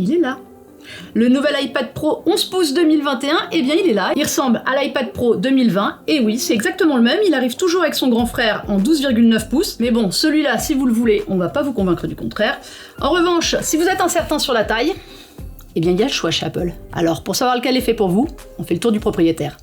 il est là. Le nouvel iPad Pro 11 pouces 2021, eh bien il est là, il ressemble à l'iPad Pro 2020, et oui, c'est exactement le même, il arrive toujours avec son grand frère en 12,9 pouces, mais bon, celui-là, si vous le voulez, on va pas vous convaincre du contraire. En revanche, si vous êtes incertain sur la taille, eh bien il y a le choix chez Apple. Alors, pour savoir lequel est fait pour vous, on fait le tour du propriétaire.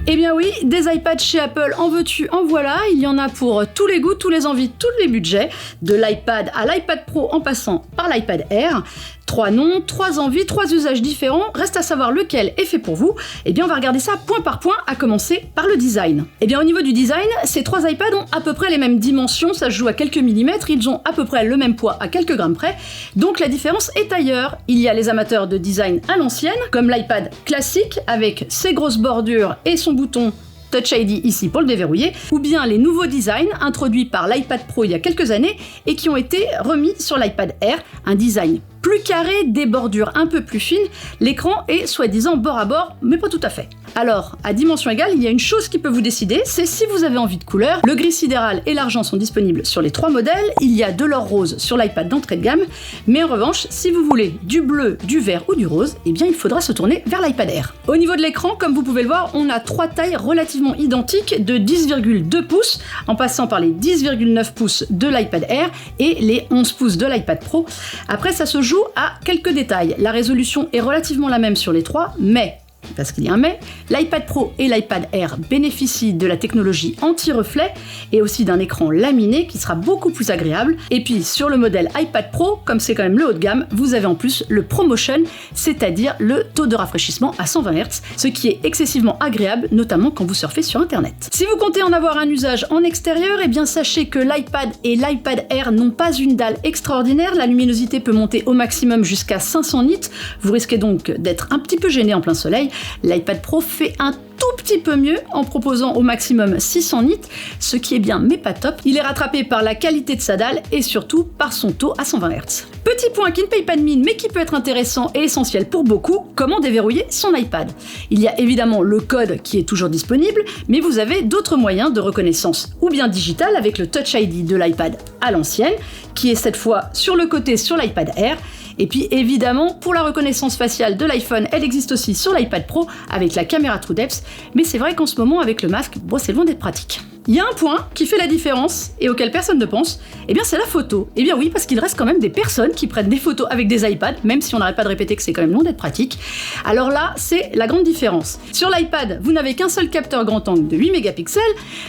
Eh bien oui, des iPads chez Apple, en veux-tu, en voilà, il y en a pour tous les goûts, tous les envies, tous les budgets, de l'iPad à l'iPad Pro en passant par l'iPad Air. 3 noms, 3 envies, 3 usages différents, reste à savoir lequel est fait pour vous. Eh bien on va regarder ça point par point, à commencer par le design. Eh bien au niveau du design, ces 3 iPads ont à peu près les mêmes dimensions, ça se joue à quelques millimètres, ils ont à peu près le même poids à quelques grammes près, donc la différence est ailleurs. Il y a les amateurs de design à l'ancienne, comme l'iPad classique, avec ses grosses bordures et son bouton Touch ID ici pour le déverrouiller, ou bien les nouveaux designs introduits par l'iPad Pro il y a quelques années et qui ont été remis sur l'iPad Air, un design plus carré, des bordures un peu plus fines, l'écran est soi-disant bord à bord, mais pas tout à fait. Alors, à dimension égale, il y a une chose qui peut vous décider, c'est si vous avez envie de couleur. Le gris sidéral et l'argent sont disponibles sur les 3 modèles, il y a de l'or rose sur l'iPad d'entrée de gamme, mais en revanche, si vous voulez du bleu, du vert ou du rose, eh bien il faudra se tourner vers l'iPad Air. Au niveau de l'écran, comme vous pouvez le voir, on a 3 tailles relativement identiques de 10,2 pouces, en passant par les 10,9 pouces de l'iPad Air et les 11 pouces de l'iPad Pro. Après, ça se joue à quelques détails. La résolution est relativement la même sur les 3, mais parce qu'il y a un mais, l'iPad Pro et l'iPad Air bénéficient de la technologie anti-reflet et aussi d'un écran laminé qui sera beaucoup plus agréable. Et puis sur le modèle iPad Pro, comme c'est quand même le haut de gamme, vous avez en plus le ProMotion, c'est-à-dire le taux de rafraîchissement à 120 Hz, ce qui est excessivement agréable, notamment quand vous surfez sur Internet. Si vous comptez en avoir un usage en extérieur, eh bien sachez que l'iPad et l'iPad Air n'ont pas une dalle extraordinaire, la luminosité peut monter au maximum jusqu'à 500 nits, vous risquez donc d'être un petit peu gêné en plein soleil. L'iPad Pro fait un tout petit peu mieux en proposant au maximum 600 nits, ce qui est bien mais pas top. Il est rattrapé par la qualité de sa dalle et surtout par son taux à 120 Hz. Petit point qui ne paye pas de mine mais qui peut être intéressant et essentiel pour beaucoup, comment déverrouiller son iPad. Il y a évidemment le code qui est toujours disponible, mais vous avez d'autres moyens de reconnaissance ou bien digital avec le Touch ID de l'iPad à l'ancienne, qui est cette fois sur le côté sur l'iPad Air. Et puis évidemment, pour la reconnaissance faciale de l'iPhone, elle existe aussi sur l'iPad Pro avec la caméra TrueDepth, mais c'est vrai qu'en ce moment avec le masque, bon, c'est loin d'être pratique. Il y a un point qui fait la différence et auquel personne ne pense, eh bien c'est la photo. Eh bien oui, parce qu'il reste quand même des personnes qui prennent des photos avec des iPads, même si on n'arrête pas de répéter que c'est quand même loin d'être pratique. Alors là, c'est la grande différence. Sur l'iPad, vous n'avez qu'un seul capteur grand angle de 8 mégapixels.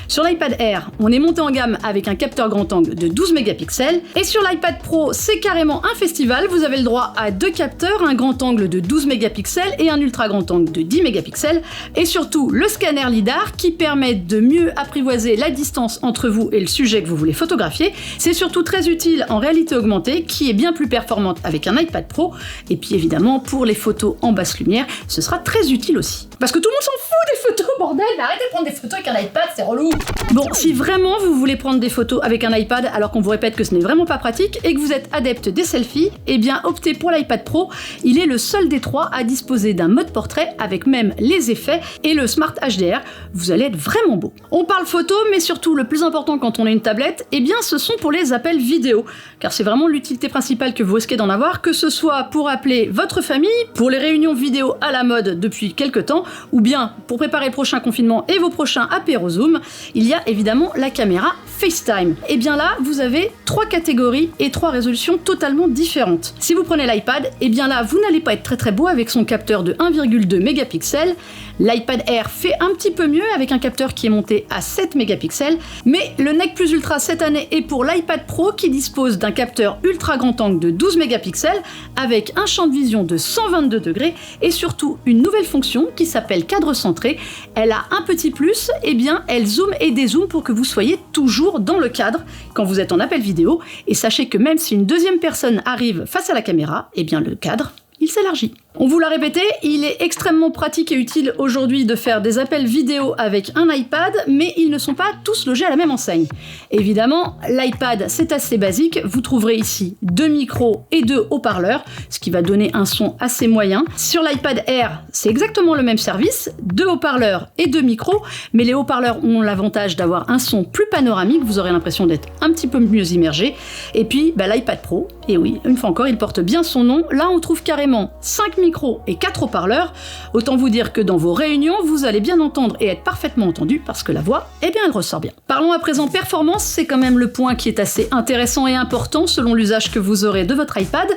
Sur l'iPad Air, on est monté en gamme avec un capteur grand angle de 12 mégapixels. Et sur l'iPad Pro, c'est carrément un festival. Vous avez le droit à 2 capteurs, un grand angle de 12 mégapixels et un ultra grand angle de 10 mégapixels. Et surtout, le scanner LiDAR qui permet de mieux apprivoiser la distance entre vous et le sujet que vous voulez photographier. C'est surtout très utile en réalité augmentée, qui est bien plus performante avec un iPad Pro. Et puis évidemment, pour les photos en basse lumière, ce sera très utile aussi. Parce que tout le monde s'en fout des photos, bordel! Mais arrêtez de prendre des photos avec un iPad, c'est relou! Bon, si vraiment vous voulez prendre des photos avec un iPad alors qu'on vous répète que ce n'est vraiment pas pratique et que vous êtes adepte des selfies, eh bien optez pour l'iPad Pro. Il est le seul des 3 à disposer d'un mode portrait avec même les effets et le Smart HDR. Vous allez être vraiment beau. On parle photo, mais surtout le plus important quand on a une tablette, eh bien ce sont pour les appels vidéo, car c'est vraiment l'utilité principale que vous risquez d'en avoir, que ce soit pour appeler votre famille, pour les réunions vidéo à la mode depuis quelques temps, ou bien pour préparer le prochain confinement et vos prochains apéros Zoom. Il y a évidemment la caméra FaceTime. Et bien là, vous avez 3 catégories et 3 résolutions totalement différentes. Si vous prenez l'iPad, et bien là, vous n'allez pas être très beau avec son capteur de 1,2 mégapixels. L'iPad Air fait un petit peu mieux avec un capteur qui est monté à 7 mégapixels, mais le Nec Plus Ultra cette année est pour l'iPad Pro qui dispose d'un capteur ultra grand angle de 12 mégapixels avec un champ de vision de 122 degrés et surtout une nouvelle fonction qui s'appelle cadre centré. Elle a un petit plus, et bien elle zoome et dézoome pour que vous soyez toujours dans le cadre quand vous êtes en appel vidéo, et sachez que même si une deuxième personne arrive face à la caméra, et bien le cadre, il s'élargit. On vous l'a répété, il est extrêmement pratique et utile aujourd'hui de faire des appels vidéo avec un iPad, mais ils ne sont pas tous logés à la même enseigne. Évidemment, l'iPad c'est assez basique, vous trouverez ici 2 micros et 2 haut-parleurs, ce qui va donner un son assez moyen. Sur l'iPad Air, c'est exactement le même service, 2 haut-parleurs et 2 micros, mais les haut-parleurs ont l'avantage d'avoir un son plus panoramique, vous aurez l'impression d'être un petit peu mieux immergé. Et puis l'iPad Pro, et oui, une fois encore, il porte bien son nom, là on trouve carrément 5 micros et 4 haut-parleurs. Autant vous dire que dans vos réunions, vous allez bien entendre et être parfaitement entendu parce que la voix, eh bien, elle ressort bien. Parlons à présent performance, c'est quand même le point qui est assez intéressant et important selon l'usage que vous aurez de votre iPad.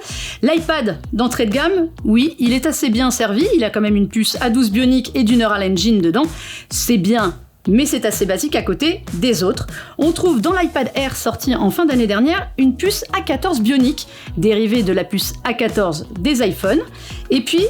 L'iPad d'entrée de gamme, oui, il est assez bien servi, il a quand même une puce A12 Bionic et du Neural Engine dedans. C'est bien, mais c'est assez basique à côté des autres. On trouve dans l'iPad Air sorti en fin d'année dernière une puce A14 Bionic, dérivée de la puce A14 des iPhones, et puis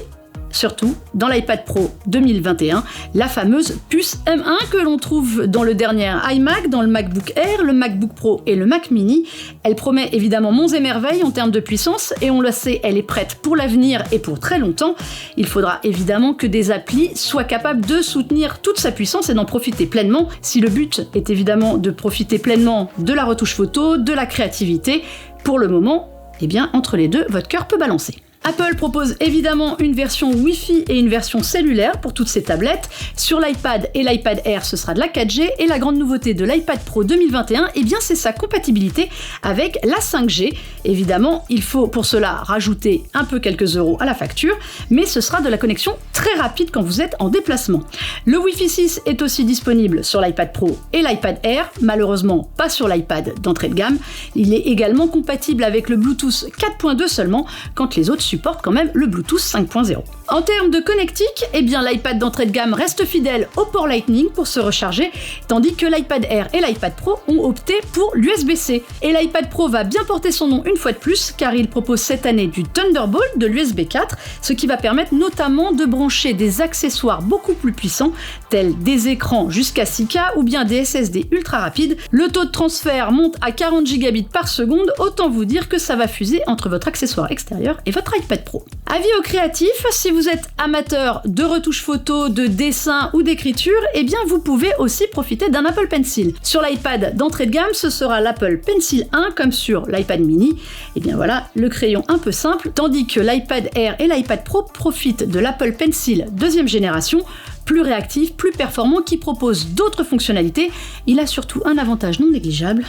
surtout dans l'iPad Pro 2021, la fameuse puce M1 que l'on trouve dans le dernier iMac, dans le MacBook Air, le MacBook Pro et le Mac Mini. Elle promet évidemment monts et merveilles en termes de puissance et on le sait, elle est prête pour l'avenir et pour très longtemps. Il faudra évidemment que des applis soient capables de soutenir toute sa puissance et d'en profiter pleinement. Si le but est évidemment de profiter pleinement de la retouche photo, de la créativité, pour le moment, eh bien entre les deux, votre cœur peut balancer. Apple propose évidemment une version Wi-Fi et une version cellulaire pour toutes ces tablettes. Sur l'iPad et l'iPad Air, ce sera de la 4G et la grande nouveauté de l'iPad Pro 2021, eh bien c'est sa compatibilité avec la 5G. Évidemment, il faut pour cela rajouter un peu quelques euros à la facture, mais ce sera de la connexion très rapide quand vous êtes en déplacement. Le Wi-Fi 6 est aussi disponible sur l'iPad Pro et l'iPad Air, malheureusement pas sur l'iPad d'entrée de gamme. Il est également compatible avec le Bluetooth 4.2 seulement, quand les autres supporte quand même le Bluetooth 5.0. En termes de connectique, eh bien l'iPad d'entrée de gamme reste fidèle au port Lightning pour se recharger, tandis que l'iPad Air et l'iPad Pro ont opté pour l'USB-C. Et l'iPad Pro va bien porter son nom une fois de plus, car il propose cette année du Thunderbolt de l'USB 4, ce qui va permettre notamment de brancher des accessoires beaucoup plus puissants, tels des écrans jusqu'à 6K ou bien des SSD ultra rapides. Le taux de transfert monte à 40 gigabits par seconde, autant vous dire que ça va fuser entre votre accessoire extérieur et votre iPad Pro. Avis aux créatifs, si vous êtes amateur de retouches photos, de dessin ou d'écriture, eh bien vous pouvez aussi profiter d'un Apple Pencil. Sur l'iPad d'entrée de gamme, ce sera l'Apple Pencil 1 comme sur l'iPad mini. Et bien voilà, le crayon un peu simple, tandis que l'iPad Air et l'iPad Pro profitent de l'Apple Pencil deuxième génération, plus réactif, plus performant, qui propose d'autres fonctionnalités. Il a surtout un avantage non négligeable.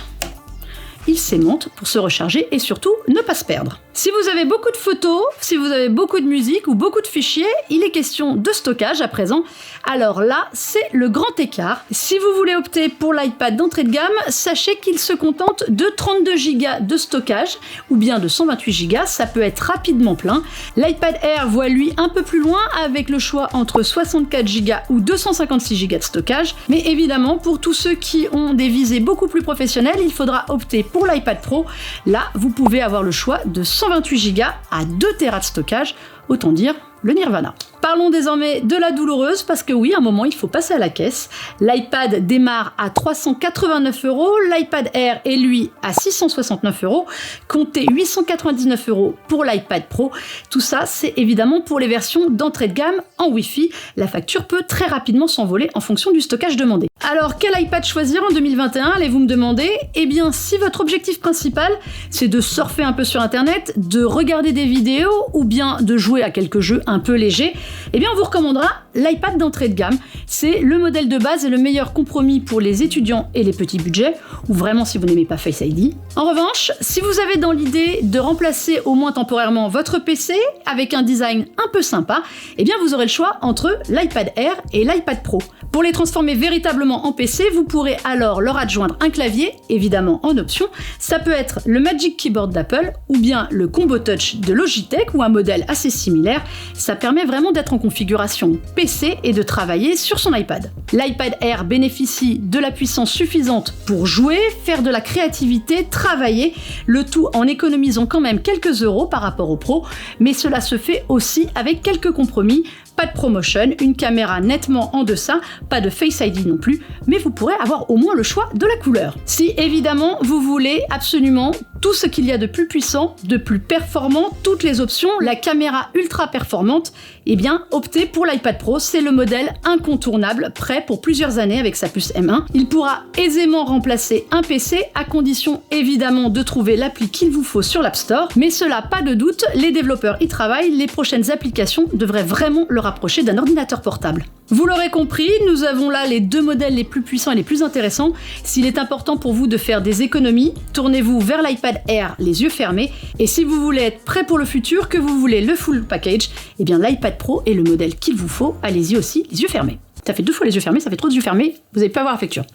Il s'aimante pour se recharger et surtout ne pas se perdre. Si vous avez beaucoup de photos, si vous avez beaucoup de musique ou beaucoup de fichiers, il est question de stockage à présent. Alors là, c'est le grand écart. Si vous voulez opter pour l'iPad d'entrée de gamme, sachez qu'il se contente de 32 Go de stockage ou bien de 128 Go, ça peut être rapidement plein. L'iPad Air voit lui un peu plus loin avec le choix entre 64 Go ou 256 Go de stockage. Mais évidemment, pour tous ceux qui ont des visées beaucoup plus professionnelles, il faudra opter pour l'iPad Pro. Là, vous pouvez avoir le choix de 128 Go à 2 Tera de stockage, autant dire le nirvana. Parlons désormais de la douloureuse, parce que oui, à un moment, il faut passer à la caisse. L'iPad démarre à 389 €, l'iPad Air est lui à 669 €, comptez 899 € pour l'iPad Pro. Tout ça, c'est évidemment pour les versions d'entrée de gamme en Wi-Fi. La facture peut très rapidement s'envoler en fonction du stockage demandé. Alors, quel iPad choisir en 2021, allez-vous me demander? Eh bien, si votre objectif principal, c'est de surfer un peu sur Internet, de regarder des vidéos ou bien de jouer à quelques jeux un peu légers, eh bien on vous recommandera l'iPad d'entrée de gamme. C'est le modèle de base et le meilleur compromis pour les étudiants et les petits budgets, ou vraiment si vous n'aimez pas Face ID. En revanche, si vous avez dans l'idée de remplacer au moins temporairement votre PC avec un design un peu sympa, eh bien vous aurez le choix entre l'iPad Air et l'iPad Pro. Pour les transformer véritablement en PC, vous pourrez alors leur adjoindre un clavier, évidemment en option. Ça peut être le Magic Keyboard d'Apple ou bien le Combo Touch de Logitech ou un modèle assez similaire. Ça permet vraiment d'être en configuration PC et de travailler sur son iPad. L'iPad Air bénéficie de la puissance suffisante pour jouer, faire de la créativité, travailler, le tout en économisant quand même quelques euros par rapport au Pro, mais cela se fait aussi avec quelques compromis. Pas de ProMotion, une caméra nettement en deçà, pas de Face ID non plus, mais vous pourrez avoir au moins le choix de la couleur. Si évidemment vous voulez absolument tout ce qu'il y a de plus puissant, de plus performant, toutes les options, la caméra ultra performante, eh bien optez pour l'iPad Pro, c'est le modèle incontournable, prêt pour plusieurs années avec sa puce M1. Il pourra aisément remplacer un PC, à condition évidemment de trouver l'appli qu'il vous faut sur l'App Store, mais cela, pas de doute, les développeurs y travaillent, les prochaines applications devraient vraiment le rapprocher d'un ordinateur portable. Vous l'aurez compris, nous avons là les deux modèles les plus puissants et les plus intéressants. S'il est important pour vous de faire des économies, tournez-vous vers l'iPad Air les yeux fermés. Et si vous voulez être prêt pour le futur, que vous voulez le full package, eh bien l'iPad Pro est le modèle qu'il vous faut. Allez-y aussi les yeux fermés. Ça fait 2 fois les yeux fermés, ça fait trop de yeux fermés, vous n'allez pas avoir la facture.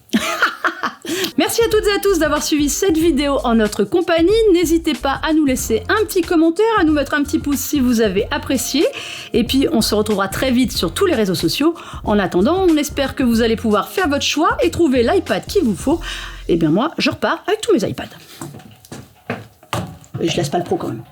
Merci à toutes et à tous d'avoir suivi cette vidéo en notre compagnie. N'hésitez pas à nous laisser un petit commentaire, à nous mettre un petit pouce si vous avez apprécié. Et puis on se retrouvera très vite sur tous les réseaux sociaux. En attendant, on espère que vous allez pouvoir faire votre choix et trouver l'iPad qu'il vous faut. Et bien moi, je repars avec tous mes iPads. Et je laisse pas le Pro quand même.